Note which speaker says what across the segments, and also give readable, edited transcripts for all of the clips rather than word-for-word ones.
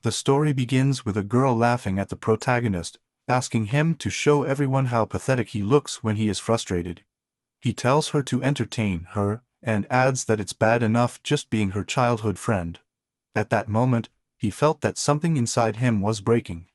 Speaker 1: The story begins with a girl laughing at the protagonist, asking him to show everyone how pathetic he looks when he is frustrated. He tells her to entertain her, and adds that it's bad enough just being her childhood friend. At that moment, he felt that something inside him was breaking.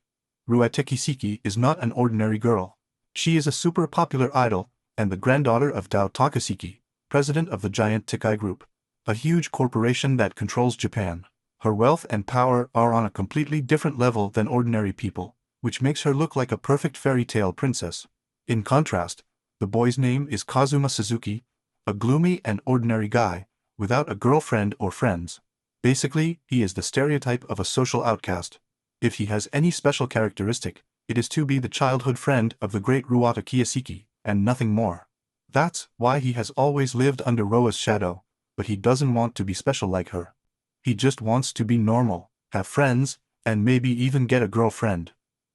Speaker 1: Ruatekisiki is not an ordinary girl. She is a super popular idol, and the granddaughter of Dao Takasiki, president of the giant Tikai Group, a huge corporation that controls Japan. Her wealth and power are on a completely different level than ordinary people, which makes her look like a perfect fairy tale princess. In contrast, the boy's name is Kazuma Suzuki, a gloomy and ordinary guy, without a girlfriend or friends. Basically, he is the stereotype of a social outcast. If he has any special characteristic, it is to be the childhood friend of the great Ruata Kiyosaki, and nothing more. That's why he has always lived under Roa's shadow, but he doesn't want to be special like her. He just wants to be normal, have friends, and maybe even get a girlfriend.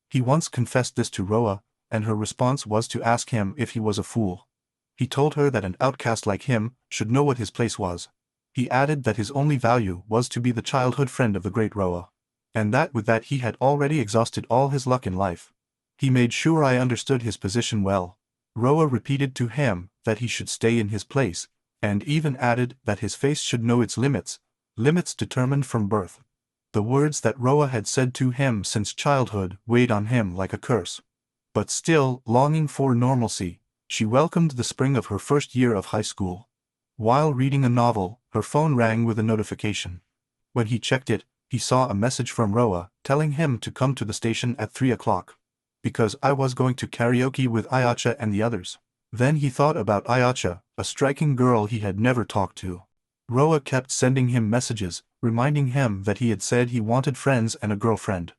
Speaker 1: He once confessed this to Roa, and her response was to ask him if he was a fool. He told her that an outcast like him should know what his place was. He added that his only value was to be the childhood friend of the great Roa, and that with that he had already exhausted all his luck in life. He made sure I understood his position well. Roa repeated to him that he should stay in his place, and even added that his face should know its limits determined from birth. The words that Roa had said to him since childhood weighed on him like a curse. But still, longing for normalcy, she welcomed the spring of her first year of high school. While reading a novel, her phone rang with a notification. When he checked it, he saw a message from Roa telling him to come to the station at 3 o'clock. Because I was going to karaoke with Ayacha and the others. Then he thought about Ayacha, a striking girl he had never talked to. Roa kept sending him messages, reminding him that he had said he wanted friends and a girlfriend.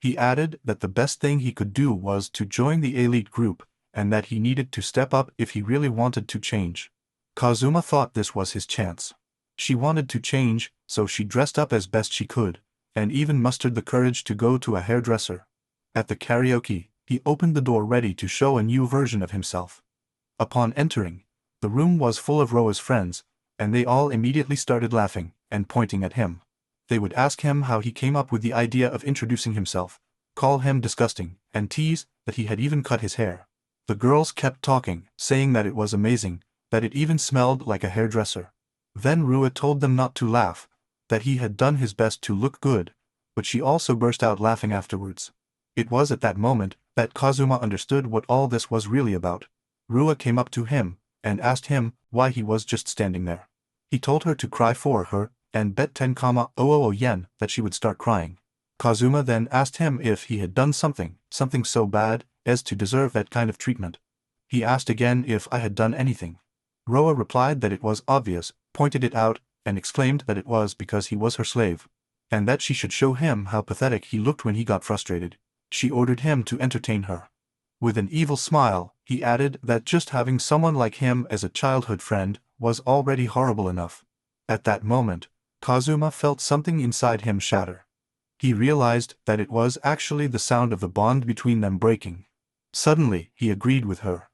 Speaker 1: He added that the best thing he could do was to join the elite group, and that he needed to step up if he really wanted to change. Kazuma thought this was his chance. She wanted to change, so she dressed up as best she could, and even mustered the courage to go to a hairdresser. At the karaoke, he opened the door ready to show a new version of himself. Upon entering, the room was full of Roa's friends, and they all immediately started laughing and pointing at him. They would ask him how he came up with the idea of introducing himself, call him disgusting, and tease that he had even cut his hair. The girls kept talking, saying that it was amazing, that it even smelled like a hairdresser. Then Rua told them not to laugh, that he had done his best to look good, but she also burst out laughing afterwards. It was at that moment that Kazuma understood what all this was really about. Rua came up to him and asked him why he was just standing there. He told her to cry for her and bet 10,000 yen that she would start crying. Kazuma then asked him if he had done something so bad as to deserve that kind of treatment. He asked again if I had done anything. Roa replied that it was obvious, pointed it out, and exclaimed that it was because he was her slave, and that she should show him how pathetic he looked when he got frustrated. She ordered him to entertain her. With an evil smile, he added that just having someone like him as a childhood friend was already horrible enough. At that moment, Kazuma felt something inside him shatter. He realized that it was actually the sound of the bond between them breaking. Suddenly, he agreed with her.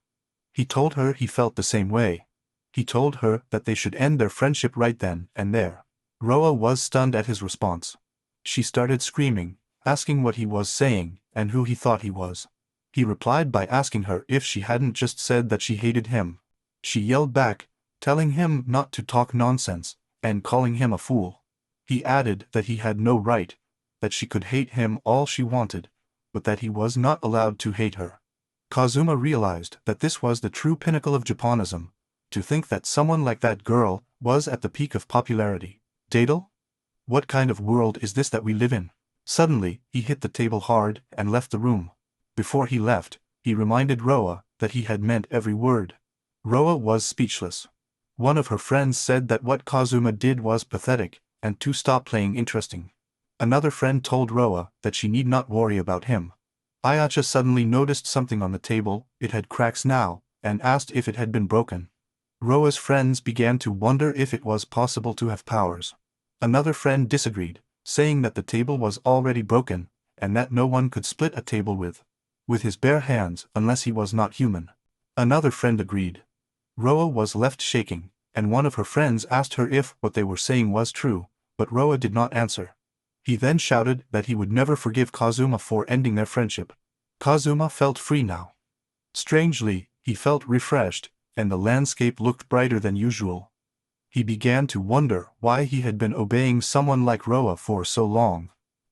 Speaker 1: He told her he felt the same way. He told her that they should end their friendship right then and there. Roa was stunned at his response. She started screaming, asking what he was saying and who he thought he was. He replied by asking her if she hadn't just said that she hated him. She yelled back, telling him not to talk nonsense, and calling him a fool. He added that he had no right, that she could hate him all she wanted, but that he was not allowed to hate her. Kazuma realized that this was the true pinnacle of Japanism, to think that someone like that girl was at the peak of popularity. Daedal? What kind of world is this that we live in? Suddenly, he hit the table hard and left the room. Before he left, he reminded Roa that he had meant every word. Roa was speechless. One of her friends said that what Kazuma did was pathetic, and to stop playing interesting. Another friend told Roa that she need not worry about him. Ayacha suddenly noticed something on the table, it had cracks now, and asked if it had been broken. Roa's friends began to wonder if it was possible to have powers. Another friend disagreed, saying that the table was already broken, and that no one could split a table with his bare hands unless he was not human. Another friend agreed. Roa was left shaking, and one of her friends asked her if what they were saying was true, but Roa did not answer. He then shouted that he would never forgive Kazuma for ending their friendship. Kazuma felt free now. Strangely, he felt refreshed, and the landscape looked brighter than usual. He began to wonder why he had been obeying someone like Roa for so long.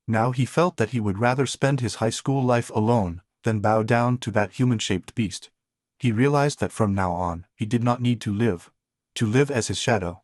Speaker 1: Now he felt that he would rather spend his high school life alone than bow down to that human-shaped beast. He realized that from now on, he did not need to live as his shadow.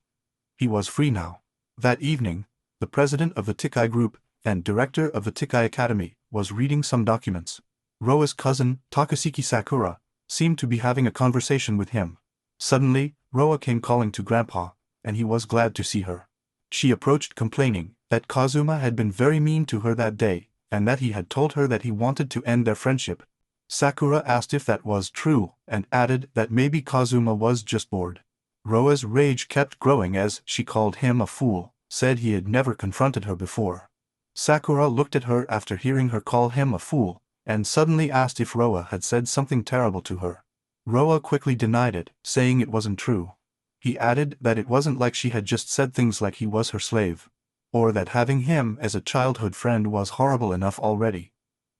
Speaker 1: He was free now. That evening, the president of the Tikai group and director of the Tikai Academy was reading some documents. Roa's cousin, Takasuki Sakura, seemed to be having a conversation with him. Suddenly, Roa came calling to Grandpa, and he was glad to see her. She approached complaining that Kazuma had been very mean to her that day, and that he had told her that he wanted to end their friendship. Sakura asked if that was true, and added that maybe Kazuma was just bored. Roa's rage kept growing as she called him a fool, said he had never confronted her before. Sakura looked at her after hearing her call him a fool, and suddenly asked if Roa had said something terrible to her. Roa quickly denied it, saying it wasn't true. He added that it wasn't like she had just said things like he was her slave, or that having him as a childhood friend was horrible enough already.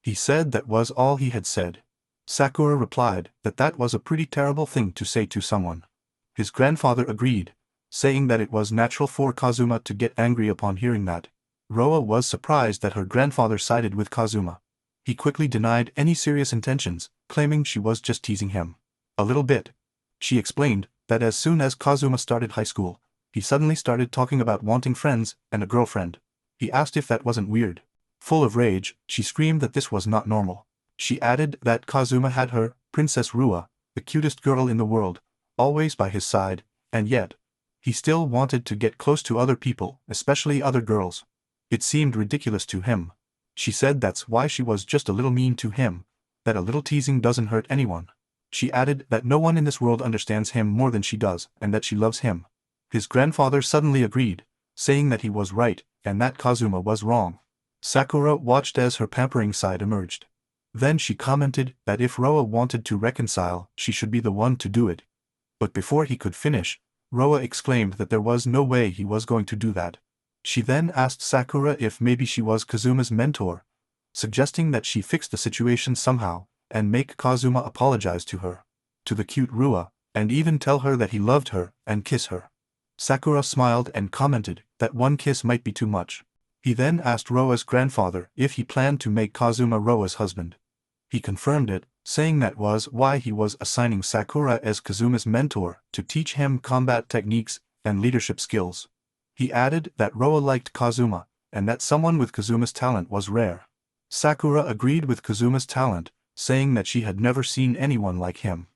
Speaker 1: He said that was all he had said. Sakura replied that that was a pretty terrible thing to say to someone. His grandfather agreed, saying that it was natural for Kazuma to get angry upon hearing that. Roa was surprised that her grandfather sided with Kazuma. He quickly denied any serious intentions, claiming she was just teasing him. A little bit. She explained that as soon as Kazuma started high school, he suddenly started talking about wanting friends and a girlfriend. He asked if that wasn't weird. Full of rage, she screamed that this was not normal. She added that Kazuma had her, Princess Rua, the cutest girl in the world, always by his side, and yet, he still wanted to get close to other people, especially other girls. It seemed ridiculous to him. She said that's why she was just a little mean to him, that a little teasing doesn't hurt anyone. She added that no one in this world understands him more than she does, and that she loves him. His grandfather suddenly agreed, saying that he was right, and that Kazuma was wrong. Sakura watched as her pampering side emerged. Then she commented that if Roa wanted to reconcile, she should be the one to do it. But before he could finish, Roa exclaimed that there was no way he was going to do that. She then asked Sakura if maybe she was Kazuma's mentor, suggesting that she fix the situation somehow, and make Kazuma apologize to her, to the cute Rua, and even tell her that he loved her, and kiss her. Sakura smiled and commented that one kiss might be too much. He then asked Roa's grandfather if he planned to make Kazuma Roa's husband. He confirmed it, saying that was why he was assigning Sakura as Kazuma's mentor to teach him combat techniques and leadership skills. He added that Roa liked Kazuma, and that someone with Kazuma's talent was rare. Sakura agreed with Kazuma's talent, saying that she had never seen anyone like him.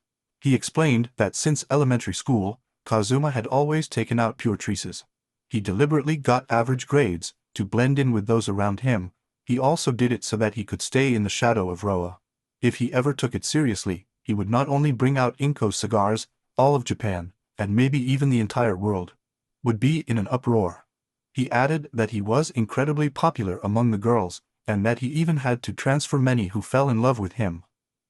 Speaker 1: He explained that since elementary school, Kazuma had always taken out pure treases. He deliberately got average grades, to blend in with those around him. He also did it so that he could stay in the shadow of Roa. If he ever took it seriously, he would not only bring out Inko cigars, all of Japan, and maybe even the entire world would be in an uproar. He added that he was incredibly popular among the girls, and that he even had to transfer many who fell in love with him.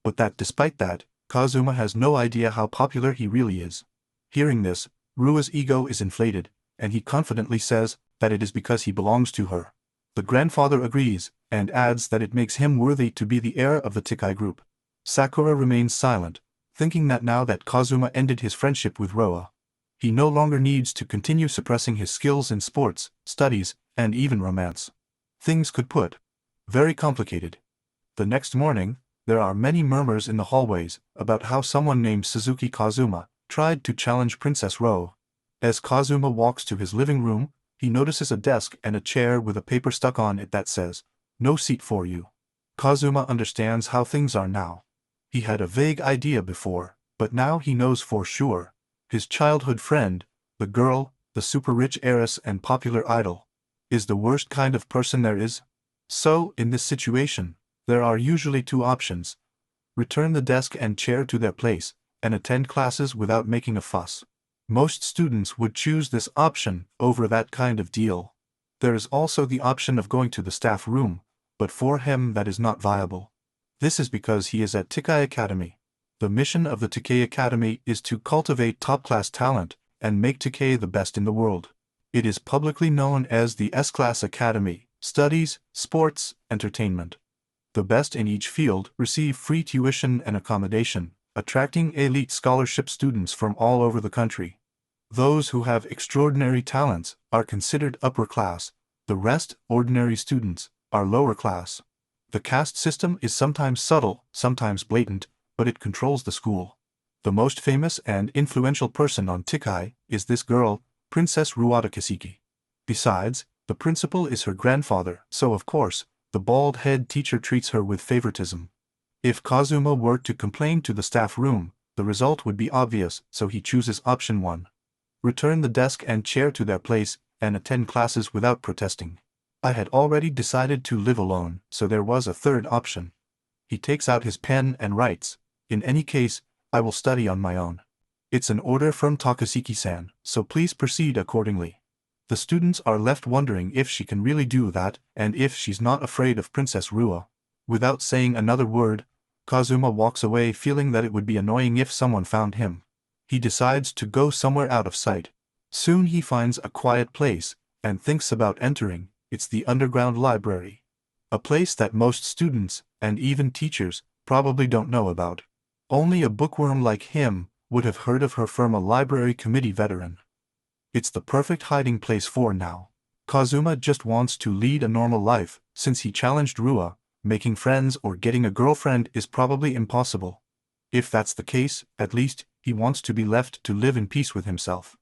Speaker 1: But that despite that, Kazuma has no idea how popular he really is. Hearing this, Rua's ego is inflated, and he confidently says that it is because he belongs to her. The grandfather agrees, and adds that it makes him worthy to be the heir of the Tikai group. Sakura remains silent, thinking that now that Kazuma ended his friendship with Roa, he no longer needs to continue suppressing his skills in sports, studies, and even romance. Things could put very complicated. The next morning, there are many murmurs in the hallways about how someone named Suzuki Kazuma tried to challenge Princess Roa. As Kazuma walks to his living room, he notices a desk and a chair with a paper stuck on it that says, "No seat for you." Kazuma understands how things are now. He had a vague idea before, but now he knows for sure. His childhood friend, the girl, the super-rich heiress and popular idol, is the worst kind of person there is. So, in this situation, there are usually two options: return the desk and chair to their place, and attend classes without making a fuss. Most students would choose this option over that kind of deal. There is also the option of going to the staff room, but for him that is not viable. This is because he is at Tikai Academy. The mission of the Tikai Academy is to cultivate top-class talent and make Tikai the best in the world. It is publicly known as the S-Class Academy, Studies, sports, entertainment. The best in each field receive free tuition and accommodation, attracting elite scholarship students from all over the country. Those who have extraordinary talents are considered upper class, the rest, ordinary students, are lower class. The caste system is sometimes subtle, sometimes blatant, but it controls the school. The most famous and influential person on Tikai is this girl, Princess Ruata Kasiki. Besides, the principal is her grandfather, so of course, the bald head teacher treats her with favoritism. If Kazuma were to complain to the staff room, the result would be obvious, so he chooses option 1. Return the desk and chair to their place, and attend classes without protesting. I had already decided to live alone, so there was a third option. He takes out his pen and writes, "In any case, I will study on my own. It's an order from Takasiki-san, so please proceed accordingly." The students are left wondering if she can really do that, and if she's not afraid of Princess Rua. Without saying another word, Kazuma walks away feeling that it would be annoying if someone found him. He decides to go somewhere out of sight. Soon he finds a quiet place, and thinks about entering. It's the underground library. A place that most students, and even teachers, probably don't know about. Only a bookworm like him would have heard of her from a library committee veteran. It's the perfect hiding place for now. Kazuma just wants to lead a normal life, since he challenged Rua. Making friends or getting a girlfriend is probably impossible. If that's the case, at least, he wants to be left to live in peace with himself.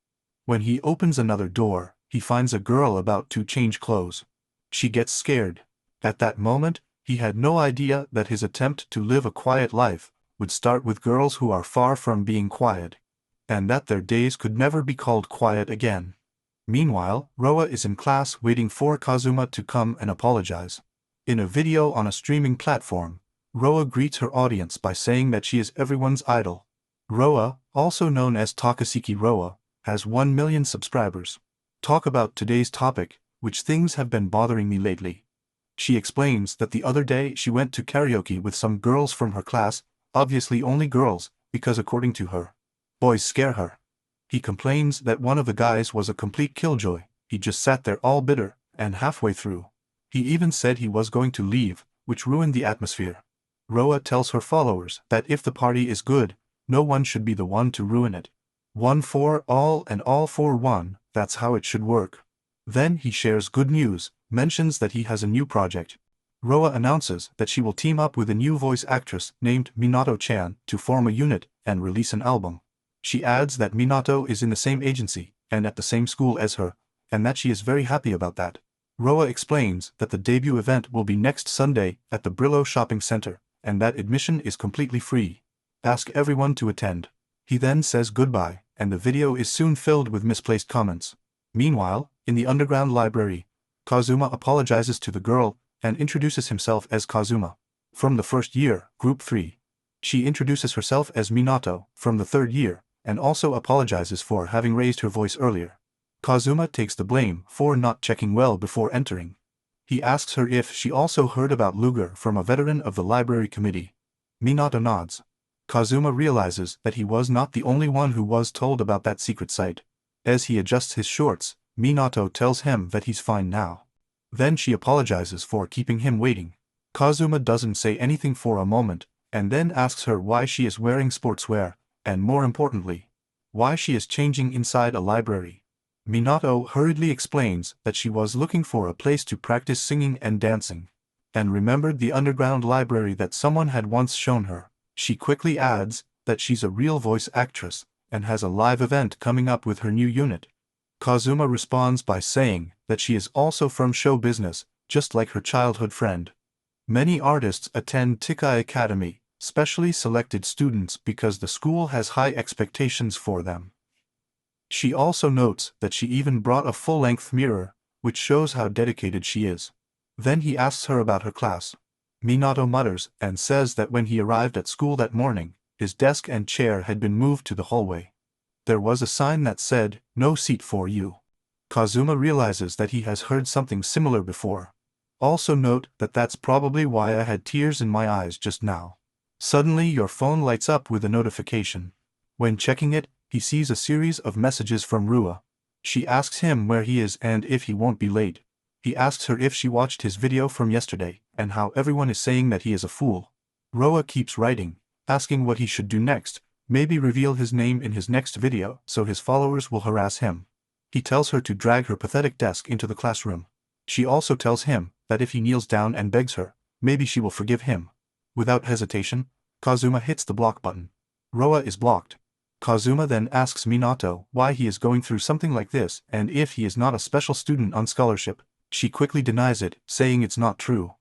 Speaker 1: When he opens another door, he finds a girl about to change clothes. She gets scared. At that moment, he had no idea that his attempt to live a quiet life would start with girls who are far from being quiet, and that their days could never be called quiet again. Meanwhile, Roa is in class waiting for Kazuma to come and apologize. In a video on a streaming platform, Roa greets her audience by saying that she is everyone's idol. Roa, also known as Takasiki Roa, has 1 million subscribers. Talk about today's topic, which things have been bothering me lately. She explains that the other day she went to karaoke with some girls from her class, obviously only girls, because according to her, boys scare her. He complains that one of the guys was a complete killjoy. He just sat there all bitter, and halfway through, he even said he was going to leave, which ruined the atmosphere. Roa tells her followers that if the party is good, no one should be the one to ruin it. One for all and all for one, that's how it should work. Then he shares good news, mentions that he has a new project. Roa announces that she will team up with a new voice actress named Minato-chan to form a unit and release an album. She adds that Minato is in the same agency and at the same school as her, and that she is very happy about that. Roa explains that the debut event will be next Sunday at the Brillo Shopping Center, and that admission is completely free. Ask everyone to attend. He then says goodbye, and the video is soon filled with misplaced comments. Meanwhile, in the underground library, Kazuma apologizes to the girl and introduces himself as Kazuma. From the first year, Group 3. She introduces herself as Minato, from the third year, and also apologizes for having raised her voice earlier. Kazuma takes the blame for not checking well before entering. He asks her if she also heard about Luger from a veteran of the library committee. Minato nods. Kazuma realizes that he was not the only one who was told about that secret site. As he adjusts his shorts, Minato tells him that he's fine now. Then she apologizes for keeping him waiting. Kazuma doesn't say anything for a moment, and then asks her why she is wearing sportswear, and more importantly, why she is changing inside a library. Minato hurriedly explains that she was looking for a place to practice singing and dancing, and remembered the underground library that someone had once shown her. She quickly adds that she's a real voice actress, and has a live event coming up with her new unit. Kazuma responds by saying that she is also from show business, just like her childhood friend. Many artists attend Tikai Academy, specially selected students because the school has high expectations for them. She also notes that she even brought a full-length mirror, which shows how dedicated she is. Then he asks her about her class. Minato mutters and says that when he arrived at school that morning, his desk and chair had been moved to the hallway. There was a sign that said, "No seat for you." Kazuma realizes that he has heard something similar before. Also note that that's probably why I had tears in my eyes just now. Suddenly your phone lights up with a notification. When checking it, he sees a series of messages from Rua. She asks him where he is and if he won't be late. He asks her if she watched his video from yesterday, and how everyone is saying that he is a fool. Roa keeps writing, asking what he should do next, maybe reveal his name in his next video so his followers will harass him. He tells her to drag her pathetic desk into the classroom. She also tells him that if he kneels down and begs her, maybe she will forgive him. Without hesitation, Kazuma hits the block button. Roa is blocked. Kazuma then asks Minato why he is going through something like this and if he is not a special student on scholarship. She quickly denies it, saying it's not true.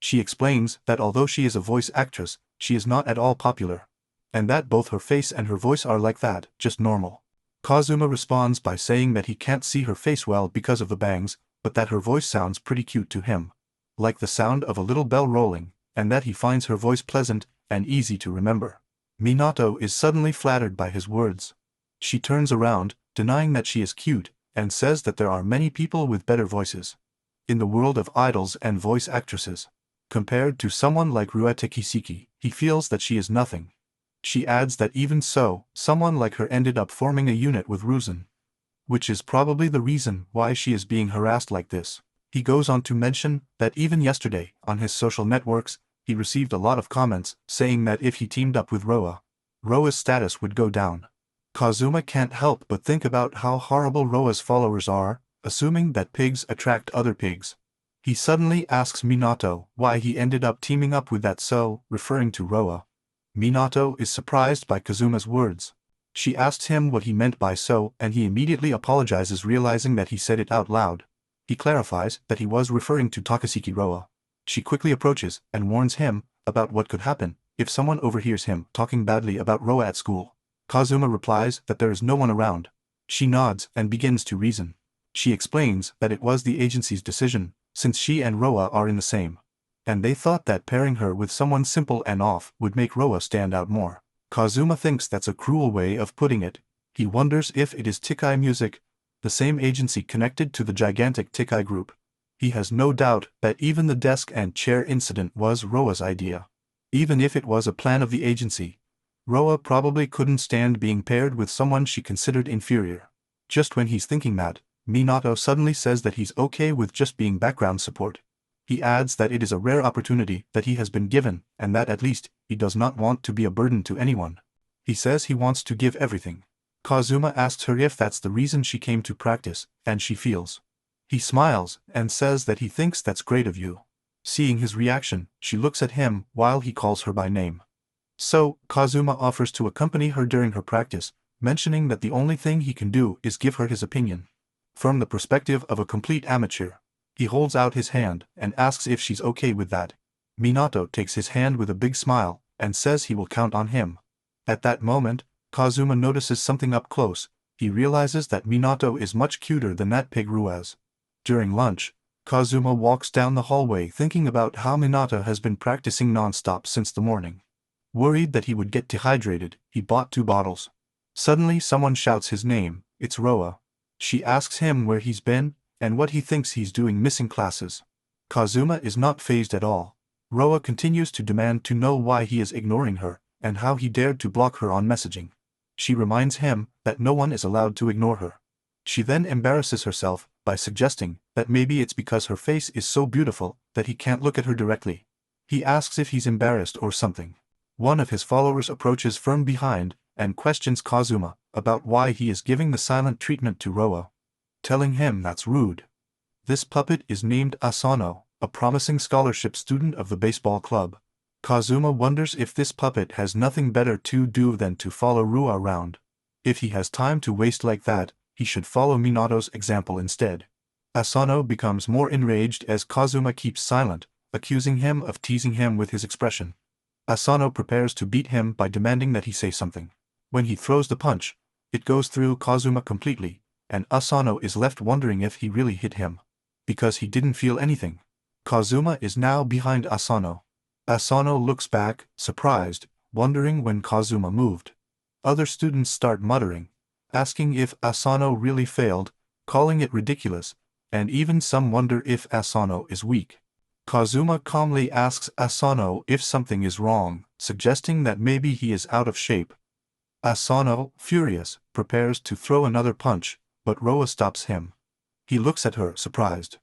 Speaker 1: She explains that although she is a voice actress, she is not at all popular. And that both her face and her voice are like that, just normal. Kazuma responds by saying that he can't see her face well because of the bangs, but that her voice sounds pretty cute to him. Like the sound of a little bell rolling, and that he finds her voice pleasant and easy to remember. Minato is suddenly flattered by his words. She turns around, denying that she is cute, and says that there are many people with better voices in the world of idols and voice actresses. Compared to someone like Ruete Kiseki, he feels that she is nothing. She adds that even so, someone like her ended up forming a unit with Ruzan, which is probably the reason why she is being harassed like this. He goes on to mention that even yesterday, on his social networks, he received a lot of comments saying that if he teamed up with Roa, Roa's status would go down. Kazuma can't help but think about how horrible Roa's followers are, assuming that pigs attract other pigs. He suddenly asks Minato why he ended up teaming up with that so, referring to Roa. Minato is surprised by Kazuma's words. She asks him what he meant by so and he immediately apologizes, realizing that he said it out loud. He clarifies that he was referring to Takasaki Roa. She quickly approaches and warns him about what could happen if someone overhears him talking badly about Roa at school. Kazuma replies that there is no one around. She nods and begins to reason. She explains that it was the agency's decision, since she and Roa are in the same. And they thought that pairing her with someone simple and off would make Roa stand out more. Kazuma thinks that's a cruel way of putting it. He wonders if it is Tikai Music, the same agency connected to the gigantic Tikai group. He has no doubt that even the desk and chair incident was Roa's idea. Even if it was a plan of the agency, Roa probably couldn't stand being paired with someone she considered inferior. Just when he's thinking that, Minato suddenly says that he's okay with just being background support. He adds that it is a rare opportunity that he has been given, and that at least, he does not want to be a burden to anyone. He says he wants to give everything. Kazuma asks her if that's the reason she came to practice, and she feels. He smiles, and says that he thinks that's great of you. Seeing his reaction, she looks at him while he calls her by name. So, Kazuma offers to accompany her during her practice, mentioning that the only thing he can do is give her his opinion. From the perspective of a complete amateur, he holds out his hand and asks if she's okay with that. Minato takes his hand with a big smile and says he will count on him. At that moment, Kazuma notices something up close. He realizes that Minato is much cuter than that pig Ruaz. During lunch, Kazuma walks down the hallway thinking about how Minato has been practicing non-stop since the morning. Worried that he would get dehydrated, he bought 2 bottles. Suddenly someone shouts his name. It's Roa. She asks him where he's been, and what he thinks he's doing missing classes. Kazuma is not fazed at all. Roa continues to demand to know why he is ignoring her, and how he dared to block her on messaging. She reminds him that no one is allowed to ignore her. She then embarrasses herself by suggesting that maybe it's because her face is so beautiful that he can't look at her directly. He asks if he's embarrassed or something. One of his followers approaches from behind and questions Kazuma about why he is giving the silent treatment to Roa, telling him that's rude. This puppet is named Asano, a promising scholarship student of the baseball club. Kazuma wonders if this puppet has nothing better to do than to follow Rua around. If he has time to waste like that, he should follow Minato's example instead. Asano becomes more enraged as Kazuma keeps silent, accusing him of teasing him with his expression. Asano prepares to beat him by demanding that he say something. When he throws the punch, it goes through Kazuma completely, and Asano is left wondering if he really hit him. Because he didn't feel anything. Kazuma is now behind Asano. Asano looks back, surprised, wondering when Kazuma moved. Other students start muttering, asking if Asano really failed, calling it ridiculous, and even some wonder if Asano is weak. Kazuma calmly asks Asano if something is wrong, suggesting that maybe he is out of shape. Asano, furious, prepares to throw another punch, but Roa stops him. He looks at her, surprised.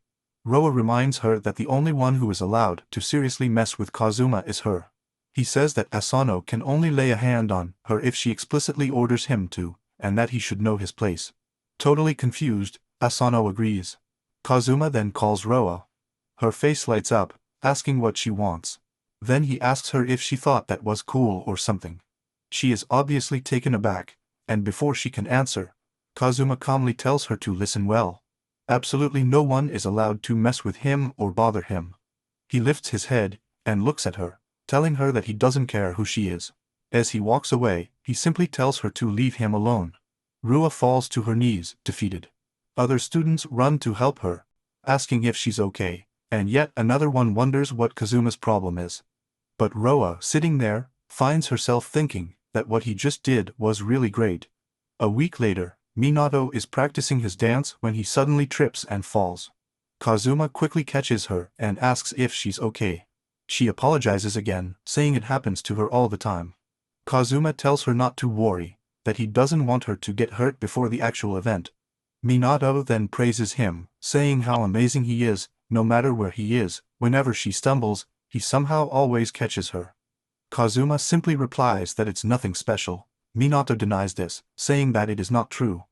Speaker 1: Roa reminds her that the only one who is allowed to seriously mess with Kazuma is her. He says that Asano can only lay a hand on her if she explicitly orders him to, and that he should know his place. Totally confused, Asano agrees. Kazuma then calls Roa. Her face lights up, asking what she wants. Then he asks her if she thought that was cool or something. She is obviously taken aback, and before she can answer, Kazuma calmly tells her to listen well. Absolutely no one is allowed to mess with him or bother him. He lifts his head and looks at her, telling her that he doesn't care who she is. As he walks away, he simply tells her to leave him alone. Rua falls to her knees, defeated. Other students run to help her, asking if she's okay, and yet another one wonders what Kazuma's problem is. But Roa, sitting there, finds herself thinking that what he just did was really great. A week later, Minato is practicing his dance when he suddenly trips and falls. Kazuma quickly catches her and asks if she's okay. She apologizes again, saying it happens to her all the time. Kazuma tells her not to worry, that he doesn't want her to get hurt before the actual event. Minato then praises him, saying how amazing he is, no matter where he is, whenever she stumbles, he somehow always catches her. Kazuma simply replies that it's nothing special. Minato denies this, saying that it is not true.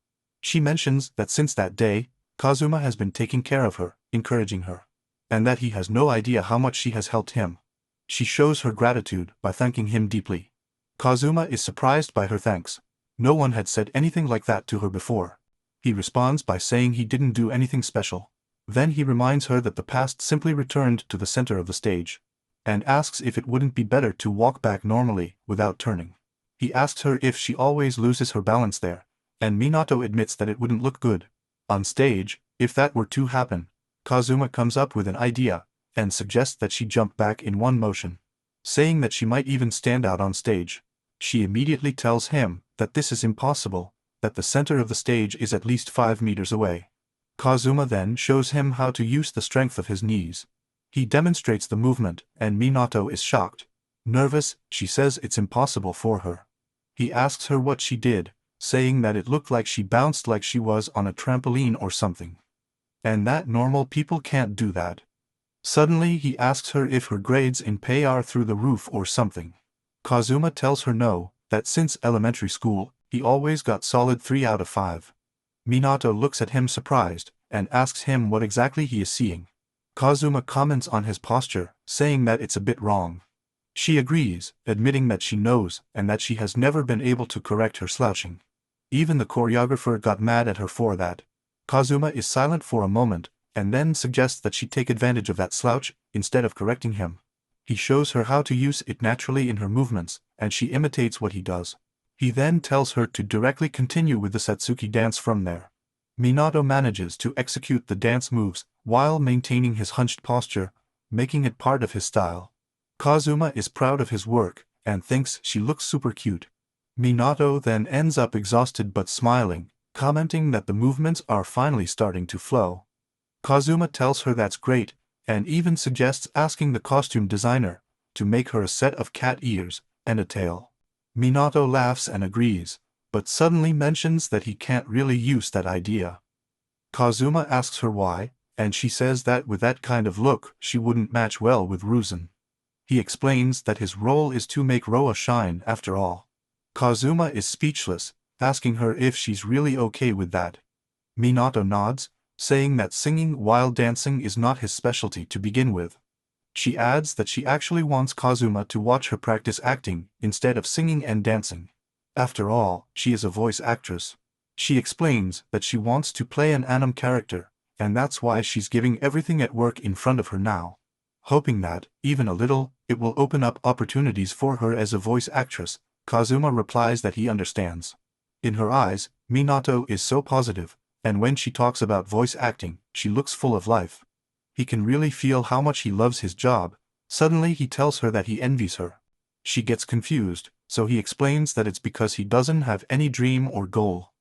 Speaker 1: She mentions that since that day, Kazuma has been taking care of her, encouraging her, and that he has no idea how much she has helped him. She shows her gratitude by thanking him deeply. Kazuma is surprised by her thanks. No one had said anything like that to her before. He responds by saying he didn't do anything special. Then he reminds her that the past simply returned to the center of the stage, and asks if it wouldn't be better to walk back normally, without turning. He asks her if she always loses her balance there, and Minato admits that it wouldn't look good. On stage, if that were to happen, Kazuma comes up with an idea, and suggests that she jump back in one motion, saying that she might even stand out on stage. She immediately tells him that this is impossible, that the center of the stage is at least 5 meters away. Kazuma then shows him how to use the strength of his knees. He demonstrates the movement, and Minato is shocked. Nervous, she says it's impossible for her. He asks her what she did, saying that it looked like she bounced like she was on a trampoline or something, and that normal people can't do that. Suddenly he asks her if her grades in pay are through the roof or something. Kazuma tells her no, that since elementary school, he always got solid 3 out of 5. Minato looks at him surprised, and asks him what exactly he is seeing. Kazuma comments on his posture, saying that it's a bit wrong. She agrees, admitting that she knows and that she has never been able to correct her slouching. Even the choreographer got mad at her for that. Kazuma is silent for a moment, and then suggests that she take advantage of that slouch, instead of correcting him. He shows her how to use it naturally in her movements, and she imitates what he does. He then tells her to directly continue with the Satsuki dance from there. Minato manages to execute the dance moves, while maintaining his hunched posture, making it part of his style. Kazuma is proud of his work, and thinks she looks super cute. Minato then ends up exhausted but smiling, commenting that the movements are finally starting to flow. Kazuma tells her that's great, and even suggests asking the costume designer to make her a set of cat ears and a tail. Minato laughs and agrees, but suddenly mentions that he can't really use that idea. Kazuma asks her why, and she says that with that kind of look she wouldn't match well with Ruzan. He explains that his role is to make Roa shine after all. Kazuma is speechless, asking her if she's really okay with that. Minato nods, saying that singing while dancing is not his specialty to begin with. She adds that she actually wants Kazuma to watch her practice acting instead of singing and dancing. After all, she is a voice actress. She explains that she wants to play an anime character, and that's why she's giving everything at work in front of her now, hoping that, even a little, it will open up opportunities for her as a voice actress. Kazuma replies that he understands. In her eyes, Minato is so positive, and when she talks about voice acting, she looks full of life. He can really feel how much he loves his job. Suddenly he tells her that he envies her. She gets confused, so he explains that it's because he doesn't have any dream or goal.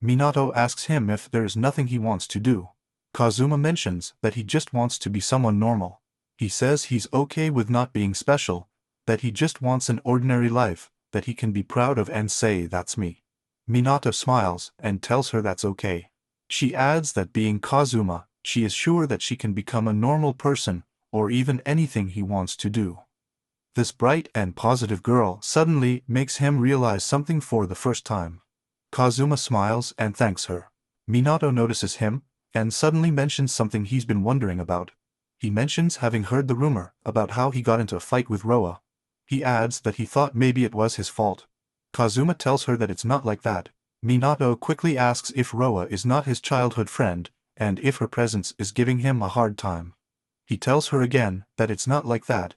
Speaker 1: Minato asks him if there is nothing he wants to do. Kazuma mentions that he just wants to be someone normal. He says he's okay with not being special, that he just wants an ordinary life that he can be proud of and say that's me. Minato smiles and tells her that's okay. She adds that being Kazuma, She is sure that she can become a normal person, or even anything he wants to do. This bright and positive girl suddenly makes him realize something for the first time. Kazuma smiles and thanks her. Minato notices him, and suddenly mentions something he's been wondering about. He mentions having heard the rumor about how he got into a fight with Roa. He adds that he thought maybe it was his fault. Kazuma tells her that it's not like that. Minato quickly asks if Roa is not his childhood friend, and if her presence is giving him a hard time. He tells her again that it's not like that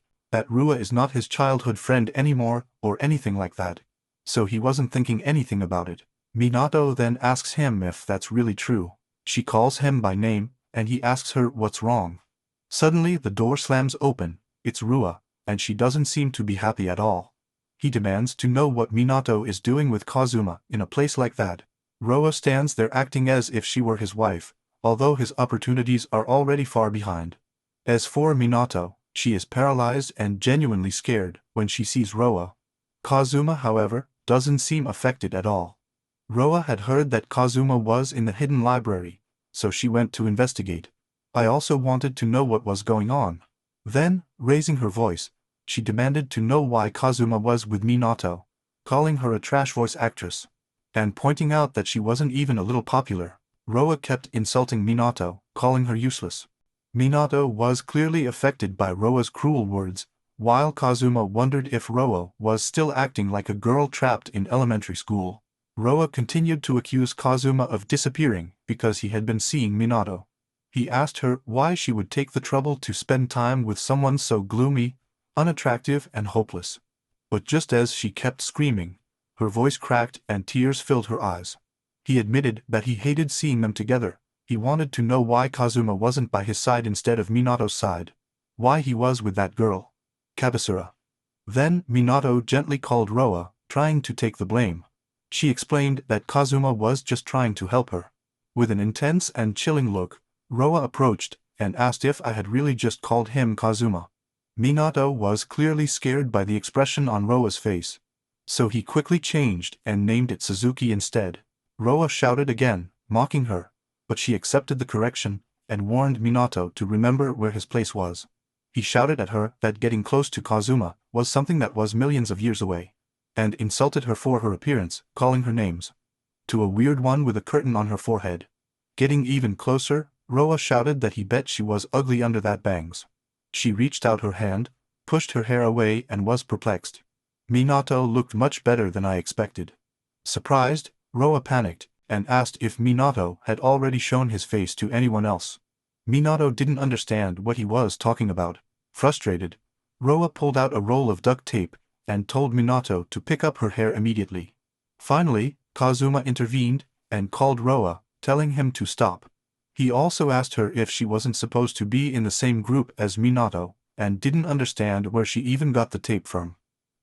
Speaker 1: Roa is not his childhood friend anymore or anything like that. So he wasn't thinking anything about it. Minato then asks him if that's really true. She calls him by name, and he asks her what's wrong. Suddenly the door slams open. It's Rua, and she doesn't seem to be happy at all. He demands to know what Minato is doing with Kazuma in a place like that. Rua stands there acting as if she were his wife, although his opportunities are already far behind. As for Minato, she is paralyzed and genuinely scared when she sees Roa. Kazuma, however, doesn't seem affected at all. Roa had heard that Kazuma was in the hidden library, so she went to investigate. I also wanted to know what was going on. Then, raising her voice, she demanded to know why Kazuma was with Minato, calling her a trash voice actress, and pointing out that she wasn't even a little popular. Roa kept insulting Minato, calling her useless. Minato was clearly affected by Roa's cruel words, while Kazuma wondered if Roa was still acting like a girl trapped in elementary school. Roa continued to accuse Kazuma of disappearing because he had been seeing Minato. He asked her why she would take the trouble to spend time with someone so gloomy, unattractive and hopeless. But just as she kept screaming, her voice cracked and tears filled her eyes. He admitted that he hated seeing them together. He wanted to know why Kazuma wasn't by his side instead of Minato's side. Why he was with that girl, Kabasura. Then Minato gently called Roa, trying to take the blame. She explained that Kazuma was just trying to help her. With an intense and chilling look, Roa approached and asked if I had really just called him Kazuma. Minato was clearly scared by the expression on Roa's face, so he quickly changed and named it Suzuki instead. Roa shouted again, mocking her, but she accepted the correction and warned Minato to remember where his place was. He shouted at her that getting close to Kazuma was something that was millions of years away, and insulted her for her appearance, calling her names. To a weird one with a curtain on her forehead. Getting even closer, Roa shouted that he bet she was ugly under that bangs. She reached out her hand, pushed her hair away and was perplexed. Minato looked much better than I expected. Surprised, Roa panicked and asked if Minato had already shown his face to anyone else. Minato didn't understand what he was talking about. Frustrated, Roa pulled out a roll of duct tape and told Minato to pick up her hair immediately. Finally, Kazuma intervened and called Roa, telling him to stop. He also asked her if she wasn't supposed to be in the same group as Minato, and didn't understand where she even got the tape from.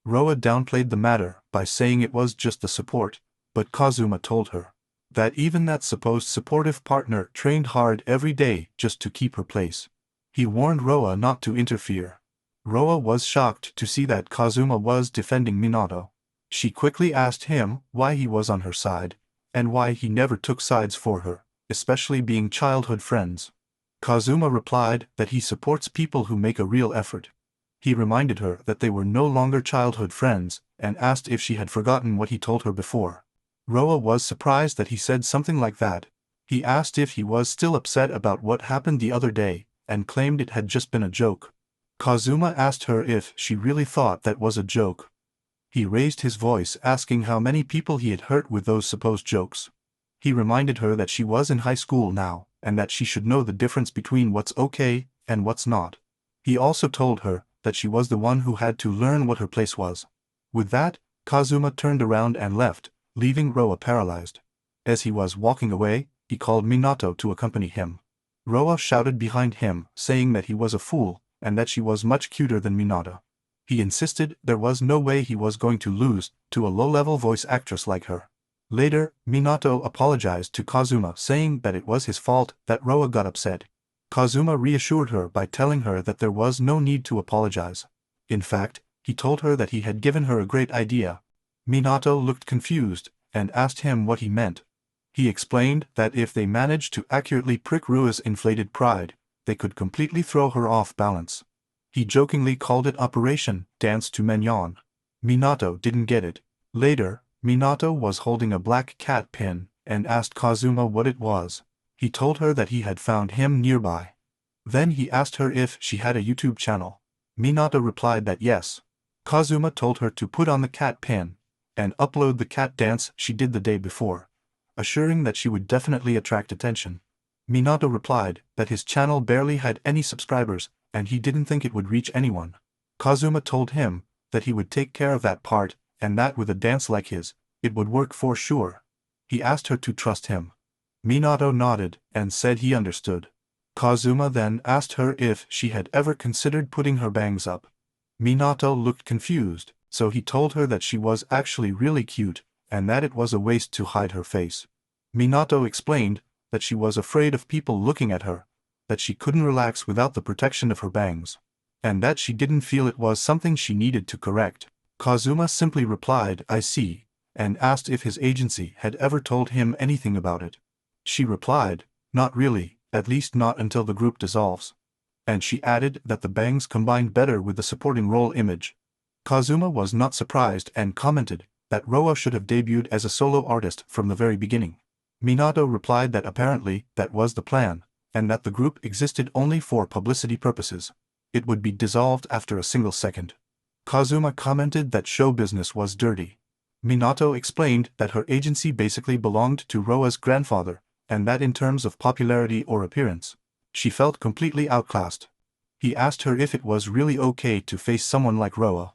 Speaker 1: Roa downplayed the matter by saying it was just the support, but Kazuma told her that even that supposed supportive partner trained hard every day just to keep her place. He warned Roa not to interfere. Roa was shocked to see that Kazuma was defending Minato. She quickly asked him why he was on her side, and why he never took sides for her, especially being childhood friends. Kazuma replied that he supports people who make a real effort. He reminded her that they were no longer childhood friends, and asked if she had forgotten what he told her before. Roa was surprised that he said something like that. He asked if he was still upset about what happened the other day, and claimed it had just been a joke. Kazuma asked her if she really thought that was a joke. He raised his voice asking how many people he had hurt with those supposed jokes. He reminded her that she was in high school now, and that she should know the difference between what's okay and what's not. He also told her that she was the one who had to learn what her place was. With that, Kazuma turned around and left, leaving Roa paralyzed. As he was walking away, he called Minato to accompany him. Roa shouted behind him, saying that he was a fool, and that she was much cuter than Minato. He insisted there was no way he was going to lose to a low-level voice actress like her. Later, Minato apologized to Kazuma, saying that it was his fault that Roa got upset. Kazuma reassured her by telling her that there was no need to apologize. In fact, he told her that he had given her a great idea. Minato looked confused and asked him what he meant. He explained that if they managed to accurately prick Rua's inflated pride, they could completely throw her off balance. He jokingly called it Operation Dance to Manhwa. Minato didn't get it. Later, Minato was holding a black cat pin and asked Kazuma what it was. He told her that he had found him nearby. Then he asked her if she had a YouTube channel. Minato replied that yes. Kazuma told her to put on the cat pin and upload the cat dance she did the day before, assuring that she would definitely attract attention. Minato replied that his channel barely had any subscribers and he didn't think it would reach anyone. Kazuma told him that he would take care of that part and that with a dance like his, it would work for sure. He asked her to trust him. Minato nodded and said he understood. Kazuma then asked her if she had ever considered putting her bangs up. Minato looked confused, so he told her that she was actually really cute and that it was a waste to hide her face. Minato explained that she was afraid of people looking at her, that she couldn't relax without the protection of her bangs, and that she didn't feel it was something she needed to correct. Kazuma simply replied, "I see," and asked if his agency had ever told him anything about it. She replied, "Not really, at least not until the group dissolves." And she added that the bangs combined better with the supporting role image. Kazuma was not surprised and commented that Roa should have debuted as a solo artist from the very beginning. Minato replied that apparently that was the plan, and that the group existed only for publicity purposes. It would be dissolved after a single second. Kazuma commented that show business was dirty. Minato explained that her agency basically belonged to Roa's grandfather, and that in terms of popularity or appearance, she felt completely outclassed. He asked her if it was really okay to face someone like Roa.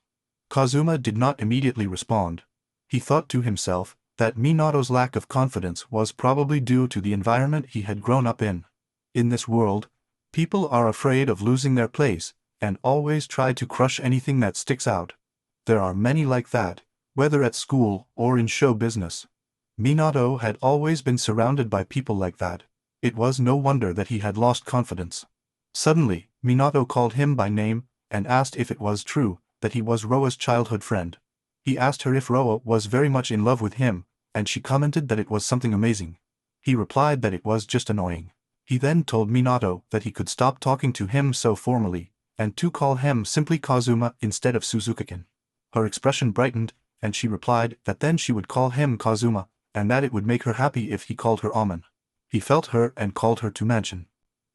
Speaker 1: Kazuma did not immediately respond. He thought to himself that Minato's lack of confidence was probably due to the environment he had grown up in. In this world, people are afraid of losing their place and always try to crush anything that sticks out. There are many like that, whether at school or in show business. Minato had always been surrounded by people like that. It was no wonder that he had lost confidence. Suddenly, Minato called him by name and asked if it was true that he was Roa's childhood friend. He asked her if Roa was very much in love with him, and she commented that it was something amazing. He replied that it was just annoying. He then told Minato that he could stop talking to him so formally, and to call him simply Kazuma instead of Suzuki-kun. Her expression brightened, and she replied that then she would call him Kazuma, and that it would make her happy if he called her Amen. He felt her and called her to mention.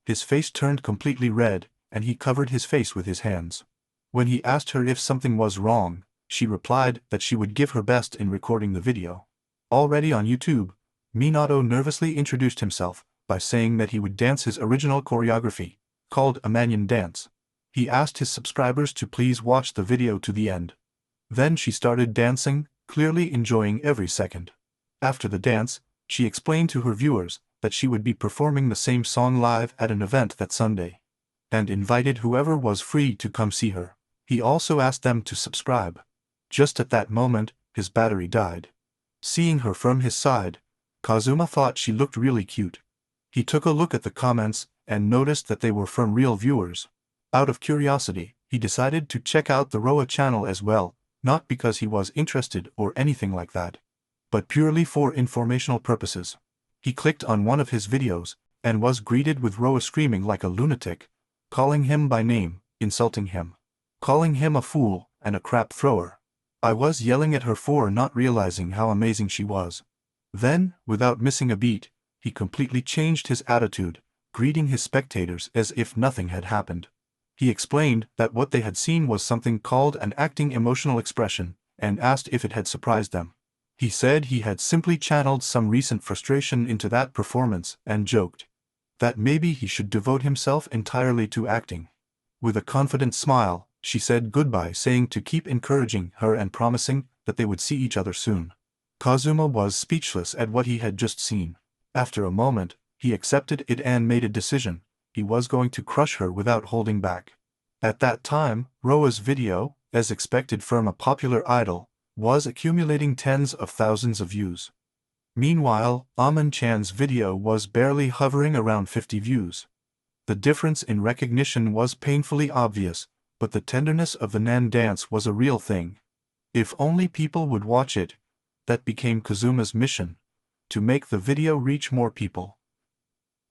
Speaker 1: His face turned completely red, and he covered his face with his hands. When he asked her if something was wrong, she replied that she would give her best in recording the video. Already on YouTube, Minato nervously introduced himself by saying that he would dance his original choreography, called a Manhwa dance. He asked his subscribers to please watch the video to the end. Then she started dancing, clearly enjoying every second. After the dance, she explained to her viewers that she would be performing the same song live at an event that Sunday, and invited whoever was free to come see her. He also asked them to subscribe. Just at that moment, his battery died. Seeing her from his side, Kazuma thought she looked really cute. He took a look at the comments and noticed that they were from real viewers. Out of curiosity, he decided to check out the Roa channel as well, not because he was interested or anything like that, but purely for informational purposes. He clicked on one of his videos and was greeted with Roa screaming like a lunatic, calling him by name, insulting him, calling him a fool and a crap thrower. I was yelling at her for not realizing how amazing she was. Then, without missing a beat, he completely changed his attitude, greeting his spectators as if nothing had happened. He explained that what they had seen was something called an acting emotional expression, and asked if it had surprised them. He said he had simply channeled some recent frustration into that performance and joked that maybe he should devote himself entirely to acting. With a confident smile, she said goodbye, saying to keep encouraging her and promising that they would see each other soon. Kazuma was speechless at what he had just seen. After a moment, he accepted it and made a decision. He was going to crush her without holding back. At that time, Roa's video, as expected from a popular idol, was accumulating tens of thousands of views. Meanwhile, Aman-chan's video was barely hovering around 50 views. The difference in recognition was painfully obvious, but the tenderness of the Nan dance was a real thing. If only people would watch it, that became Kazuma's mission. to make the video reach more people.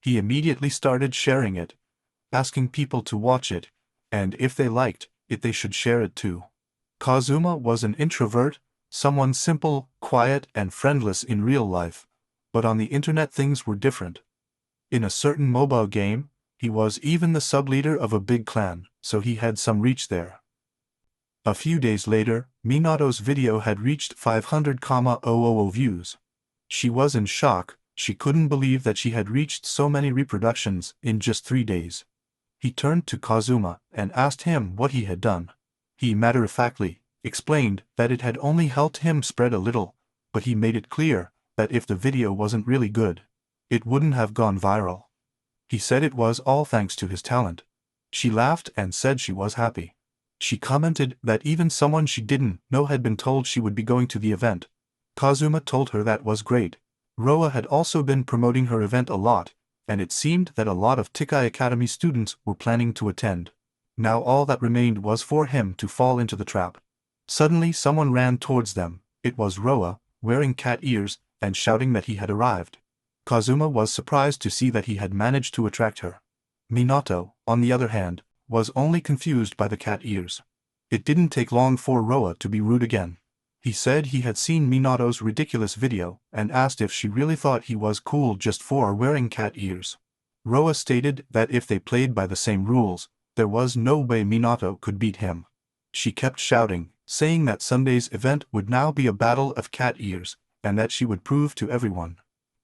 Speaker 1: He immediately started sharing it, asking people to watch it, and if they liked it they should share it too. Kazuma was an introvert, someone simple, quiet and friendless in real life, but on the internet things were different. In a certain mobile game, he was even the sub-leader of a big clan, so he had some reach there. A few days later, Minato's video had reached 500,000 views. She was in shock, she couldn't believe that she had reached so many reproductions in just 3 days. He turned to Kazuma and asked him what he had done. He matter-of-factly explained that it had only helped him spread a little, but he made it clear that if the video wasn't really good, it wouldn't have gone viral. He said it was all thanks to his talent. She laughed and said she was happy. She commented that even someone she didn't know had been told she would be going to the event. Kazuma told her that was great. Roa had also been promoting her event a lot, and it seemed that a lot of Tikai Academy students were planning to attend. Now all that remained was for him to fall into the trap. Suddenly someone ran towards them. It was Roa, wearing cat ears, and shouting that he had arrived. Kazuma was surprised to see that he had managed to attract her. Minato, on the other hand, was only confused by the cat ears. It didn't take long for Roa to be rude again. He said he had seen Minato's ridiculous video and asked if she really thought he was cool just for wearing cat ears. Roa stated that if they played by the same rules, there was no way Minato could beat him. She kept shouting, saying that Sunday's event would now be a battle of cat ears, and that she would prove to everyone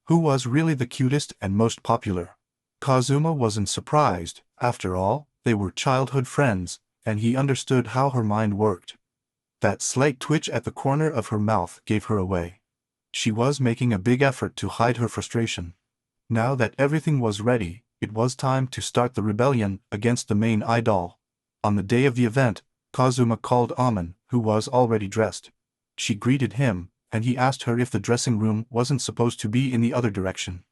Speaker 1: who was really the cutest and most popular. Kazuma wasn't surprised. After all, they were childhood friends, and he understood how her mind worked. That slight twitch at the corner of her mouth gave her away. She was making a big effort to hide her frustration. Now that everything was ready, it was time to start the rebellion against the main idol. On the day of the event, Kazuma called Amon, who was already dressed. She greeted him, and he asked her if the dressing room wasn't supposed to be in the other direction.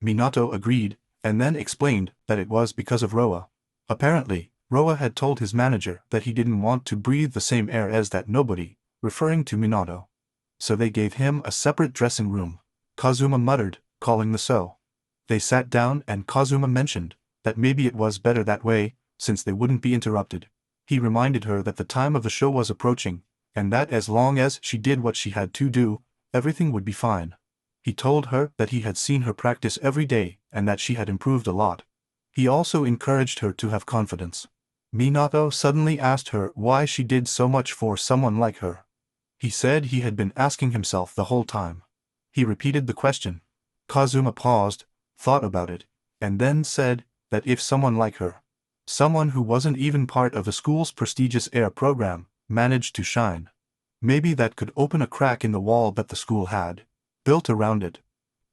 Speaker 1: Minato agreed, and then explained that it was because of Roa. Apparently, Roa had told his manager that he didn't want to breathe the same air as that nobody, referring to Minato. So they gave him a separate dressing room. Kazuma muttered, calling the so. They sat down and Kazuma mentioned that maybe it was better that way, since they wouldn't be interrupted. He reminded her that the time of the show was approaching, and that as long as she did what she had to do, everything would be fine. He told her that he had seen her practice every day and that she had improved a lot. He also encouraged her to have confidence. Minato suddenly asked her why she did so much for someone like her. He said he had been asking himself the whole time. He repeated the question. Kazuma paused, thought about it, and then said that if someone like her, someone who wasn't even part of the school's prestigious air program, managed to shine, maybe that could open a crack in the wall that the school had built around it.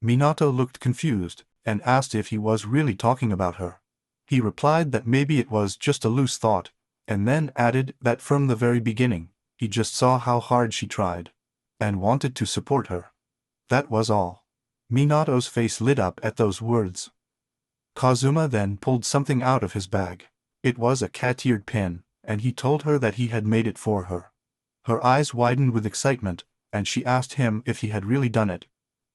Speaker 1: Minato looked confused and asked if he was really talking about her. He replied that maybe it was just a loose thought, and then added that from the very beginning, he just saw how hard she tried and wanted to support her. That was all. Minato's face lit up at those words. Kazuma then pulled something out of his bag. It was a cat-eared pin, and he told her that he had made it for her. Her eyes widened with excitement, and she asked him if he had really done it.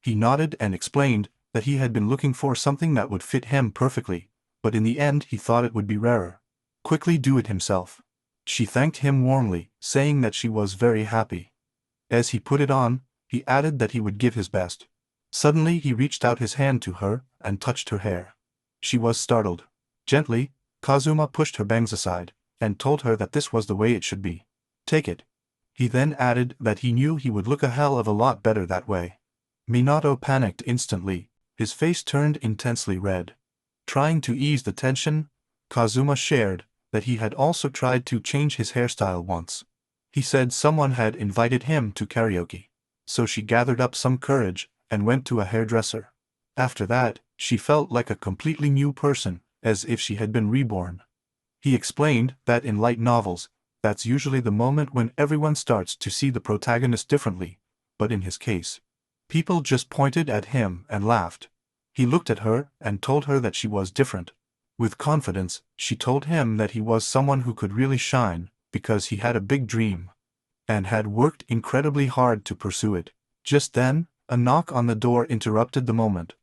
Speaker 1: He nodded and explained that he had been looking for something that would fit him perfectly, but in the end he thought it would be rarer. Quickly do it himself. She thanked him warmly, saying that she was very happy. As he put it on, he added that he would give his best. Suddenly he reached out his hand to her and touched her hair. She was startled. Gently, Kazuma pushed her bangs aside, and told her that this was the way it should be. Take it. He then added that he knew he would look a hell of a lot better that way. Minato panicked instantly, his face turned intensely red. Trying to ease the tension, Kazuma shared that he had also tried to change his hairstyle once. He said someone had invited him to karaoke. So she gathered up some courage and went to a hairdresser. After that, she felt like a completely new person, as if she had been reborn. He explained that in light novels, that's usually the moment when everyone starts to see the protagonist differently, but in his case, people just pointed at him and laughed. He looked at her and told her that she was different. With confidence, she told him that he was someone who could really shine, because he had a big dream and had worked incredibly hard to pursue it. Just then, A knock on the door interrupted the moment.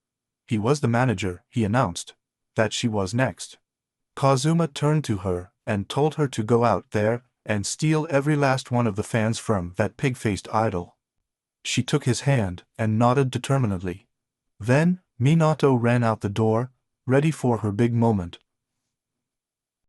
Speaker 1: He was the manager, he announced. That she was next. Kazuma turned to her and told her to go out there and steal every last one of the fans from that pig-faced idol. She took his hand and nodded determinedly. Then, Minato ran out the door, ready for her big moment,